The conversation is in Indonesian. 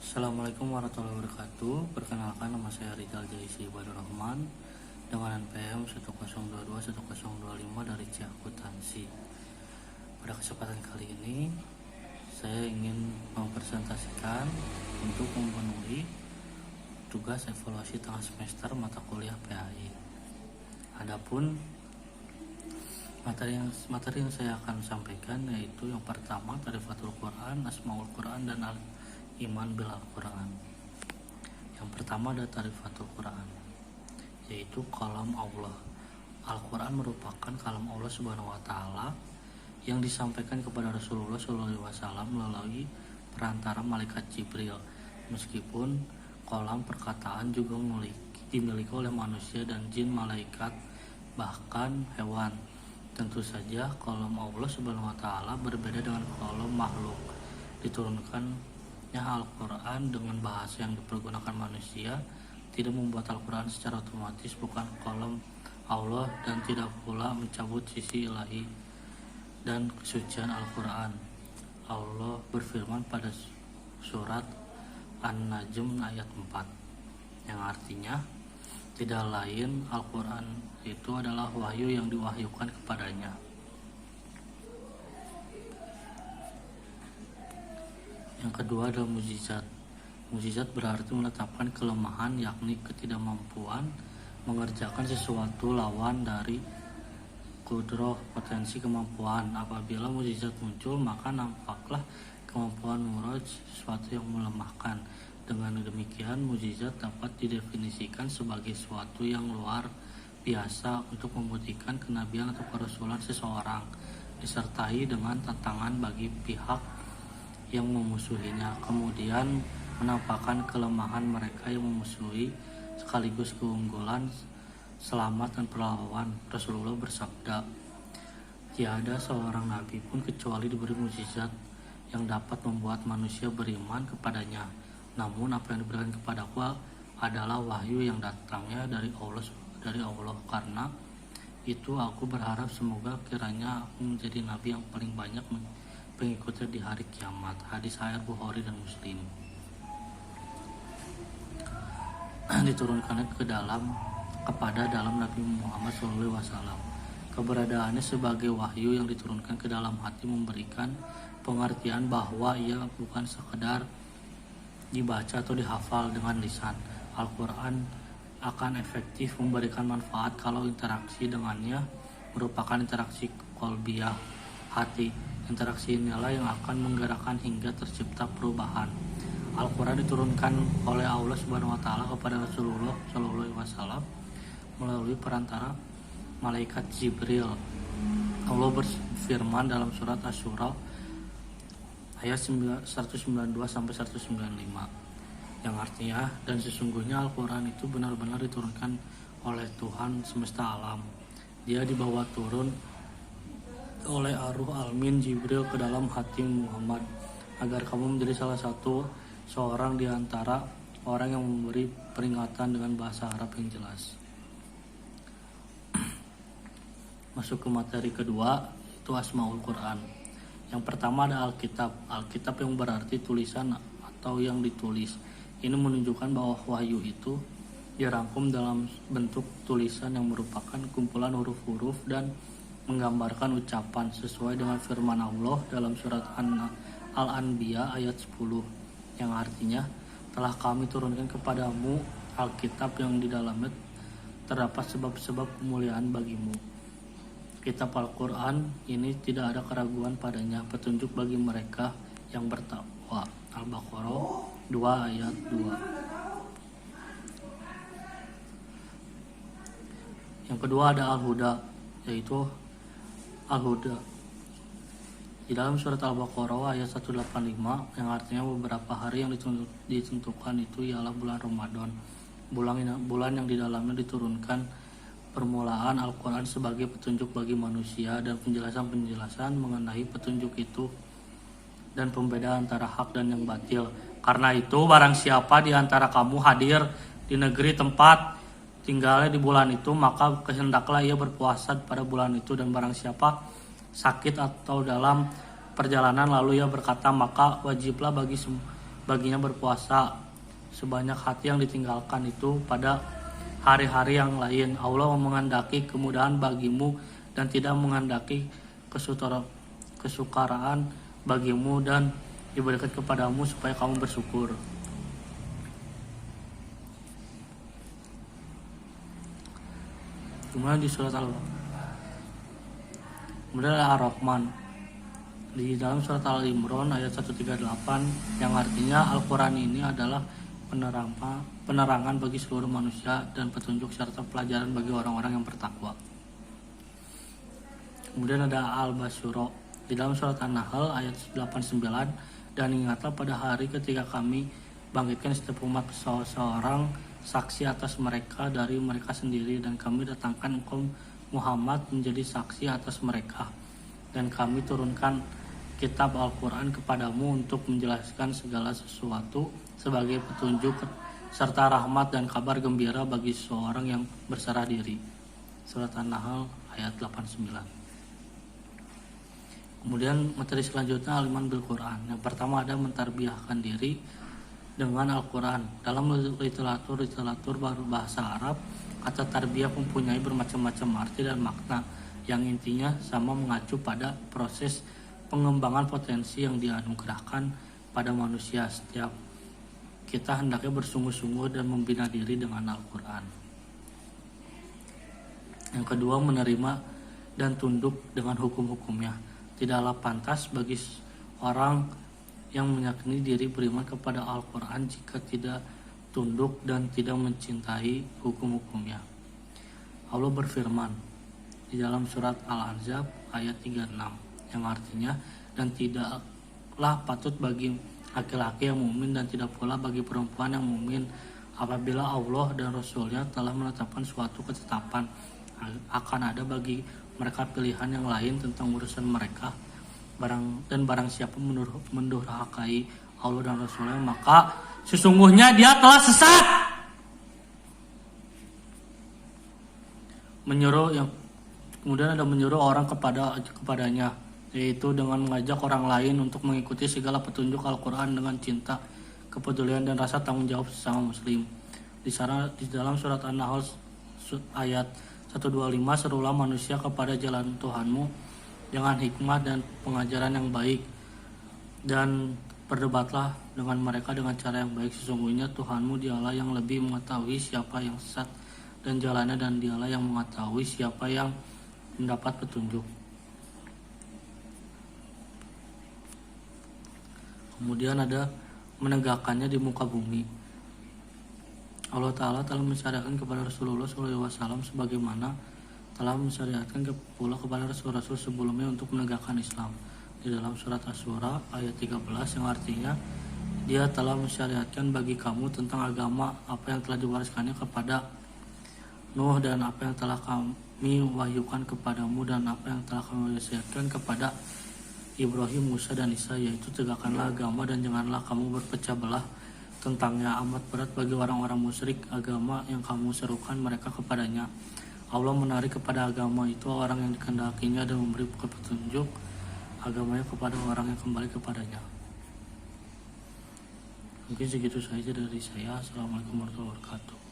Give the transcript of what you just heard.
Assalamualaikum warahmatullahi wabarakatuh. Perkenalkan, nama saya Rizal Jaisi Ibadur Rahman dengan NPM 10221025 dari Ciakutansi. Pada kesempatan kali ini saya ingin mempresentasikan untuk memenuhi tugas evaluasi tengah semester mata kuliah PAI. Adapun materi yang saya akan sampaikan yaitu yang pertama Tarifatul Quran, Asmaul Quran, dan Iman bil Al-Quran. Yang pertama ada Tarifatul Quran, yaitu kalam Allah. Al-Quran merupakan kalam Allah Subhanahu wa Ta'ala yang disampaikan kepada Rasulullah SAW melalui perantara malaikat Jibril. Meskipun kalam perkataan juga dimiliki oleh manusia dan jin, malaikat, bahkan hewan. Tentu saja kalam Allah Subhanahu wa Ta'ala berbeda dengan kalam makhluk. Diturunkan Al-Quran dengan bahasa yang dipergunakan manusia tidak membuat Al-Quran secara otomatis bukan kalam Allah dan tidak pula mencabut sisi ilahi dan kesucian Al-Quran. Allah berfirman pada surat An-Najm ayat 4 yang artinya tidak lain Al-Quran itu adalah wahyu yang diwahyukan kepadanya. Yang kedua adalah mukjizat. Mukjizat berarti menetapkan kelemahan, yakni ketidakmampuan mengerjakan sesuatu lawan dari kudroh, potensi kemampuan. Apabila mukjizat muncul, maka nampaklah kemampuan murad sesuatu yang melemahkan. Dengan demikian, mukjizat dapat didefinisikan sebagai sesuatu yang luar biasa untuk membuktikan kenabian atau kerasulan seseorang, disertai dengan tantangan bagi pihak yang memusuhinya, kemudian menampakkan kelemahan mereka yang memusuhi sekaligus keunggulan, selamat dan perlawanan. Rasulullah bersabda, tiada seorang nabi pun kecuali diberi mukjizat yang dapat membuat manusia beriman kepadanya. Namun apa yang diberikan kepadaku adalah wahyu yang datangnya dari Allah. Karena itu aku berharap semoga kiranya aku menjadi nabi yang paling banyak pengikutnya di hari kiamat. Hadis Sahih Bukhari dan Muslim. Diturunkannya kepada dalam Nabi Muhammad SAW. Keberadaannya sebagai wahyu yang diturunkan ke dalam hati memberikan pengertian bahwa ia bukan sekedar dibaca atau dihafal dengan lisan. Al-Quran akan efektif memberikan manfaat kalau interaksi dengannya merupakan interaksi qalbiyah, hati. Interaksi inilah yang akan menggerakkan hingga tercipta perubahan. Al-Quran diturunkan oleh Allah Subhanahu wa Ta'ala kepada Rasulullah SAW melalui perantara malaikat Jibril. Allah berfirman dalam surat Asy-Syura ayat 192 sampai 195 yang artinya, dan sesungguhnya Al-Quran itu benar-benar diturunkan oleh Tuhan semesta alam. Dia dibawa turun oleh Ar-Ruh Al-Min Jibril ke dalam hati Muhammad agar kamu menjadi salah satu seorang di antara orang yang memberi peringatan dengan bahasa Arab yang jelas. Masuk ke materi kedua, itu Asmaul Quran. Yang pertama ada Alkitab. Alkitab yang berarti tulisan atau yang ditulis. Ini menunjukkan bahwa wahyu itu dirangkum dalam bentuk tulisan yang merupakan kumpulan huruf-huruf dan menggambarkan ucapan sesuai dengan firman Allah dalam surat Al-Anbiya ayat 10 yang artinya, telah kami turunkan kepadamu Alkitab yang di dalamnya terdapat sebab-sebab kemuliaan bagimu. Kitab Al-Quran ini tidak ada keraguan padanya, petunjuk bagi mereka yang bertakwa. Al-Baqarah 2 ayat 2. Yang kedua ada Al-Huda, yaitu Al-Huda di dalam surat Al-Baqarah ayat 185 yang artinya beberapa hari yang ditentukan itu ialah bulan Ramadan, bulan yang di dalamnya diturunkan permulaan Al-Quran sebagai petunjuk bagi manusia dan penjelasan mengenai petunjuk itu dan pembedaan antara hak dan yang batil. Karena itu barang siapa di antara kamu hadir di negeri tempat tinggalnya di bulan itu, maka kehendaklah ia berpuasa pada bulan itu. Dan barang siapa sakit atau dalam perjalanan lalu ia berkata, maka wajiblah baginya berpuasa sebanyak hati yang ditinggalkan itu pada hari-hari yang lain. Allah menghendaki kemudahan bagimu dan tidak menghendaki kesukaraan bagimu dan diberikan kepadamu supaya kamu bersyukur. Kemudian di surat Ar-Rahman, di dalam surat Al-Imran ayat 138 yang artinya Al-Quran ini adalah penerangan bagi seluruh manusia dan petunjuk serta pelajaran bagi orang-orang yang bertakwa. Kemudian ada Al-Basyura di dalam surat An-Nahl ayat 89, dan ingatlah pada hari ketika kami bangkitkan setiap umat seorang saksi atas mereka dari mereka sendiri, dan kami datangkan engkau Muhammad menjadi saksi atas mereka, dan kami turunkan kitab Al-Quran kepadamu untuk menjelaskan segala sesuatu sebagai petunjuk serta rahmat dan kabar gembira bagi seorang yang berserah diri. Surat An-Nahl ayat 89. Kemudian materi selanjutnya al-iman bil Quran. Yang pertama ada mentarbiyahkan diri dengan Al-Quran. Dalam literatur bahasa Arab, kata tarbiyah mempunyai bermacam-macam arti dan makna yang intinya sama, mengacu pada proses pengembangan potensi yang dianugerahkan pada manusia. Setiap kita hendaknya bersungguh-sungguh dan membina diri dengan Al-Quran. Yang kedua, menerima dan tunduk dengan hukum-hukumnya. Tidaklah pantas bagi orang yang meyakini diri beriman kepada Al-Quran jika tidak tunduk dan tidak mencintai hukum-hukumnya. Allah berfirman di dalam surat Al-Ahzab ayat 36 yang artinya, dan tidaklah patut bagi laki-laki yang mukmin dan tidak pula bagi perempuan yang mukmin apabila Allah dan Rasulnya telah menetapkan suatu ketetapan, akan ada bagi mereka pilihan yang lain tentang urusan mereka. Barang siapa mendurhakai Allah dan Rasulnya, maka sesungguhnya dia telah sesat. Kemudian ada menyuruh orang kepadanya, yaitu dengan mengajak orang lain untuk mengikuti segala petunjuk Al-Quran dengan cinta, kepedulian dan rasa tanggung jawab sesama muslim. Di dalam surat An-Nahl ayat 125, serulah manusia kepada jalan Tuhanmu dengan hikmah dan pengajaran yang baik, dan berdebatlah dengan mereka dengan cara yang baik. Sesungguhnya Tuhanmu dialah yang lebih mengetahui siapa yang sesat dan jalannya, dan dialah yang mengetahui siapa yang mendapat petunjuk. Kemudian ada menegakkannya di muka bumi. Allah Ta'ala telah mensyariatkan kepada Rasulullah SAW sebagaimana telah mensyariatkan pula kepada Rasul-Rasul sebelumnya untuk menegakkan Islam. Di dalam surat Asy-Syura ayat 13 yang artinya, Dia telah mensyariatkan bagi kamu tentang agama apa yang telah diwariskannya kepada Nuh, dan apa yang telah kami wahyukan kepadamu, dan apa yang telah kami wasiatkan kepada Ibrahim, Musa, dan Isa, yaitu tegakkanlah agama dan janganlah kamu berpecah belah tentangnya. Amat berat bagi orang-orang musyrik agama yang kamu serukan mereka kepadanya. Allah menarik kepada agama itu orang yang dikehendakinya dan memberi petunjuk agamanya kepada orang yang kembali kepadanya. Mungkin segitu saja dari saya. Assalamualaikum warahmatullahi wabarakatuh.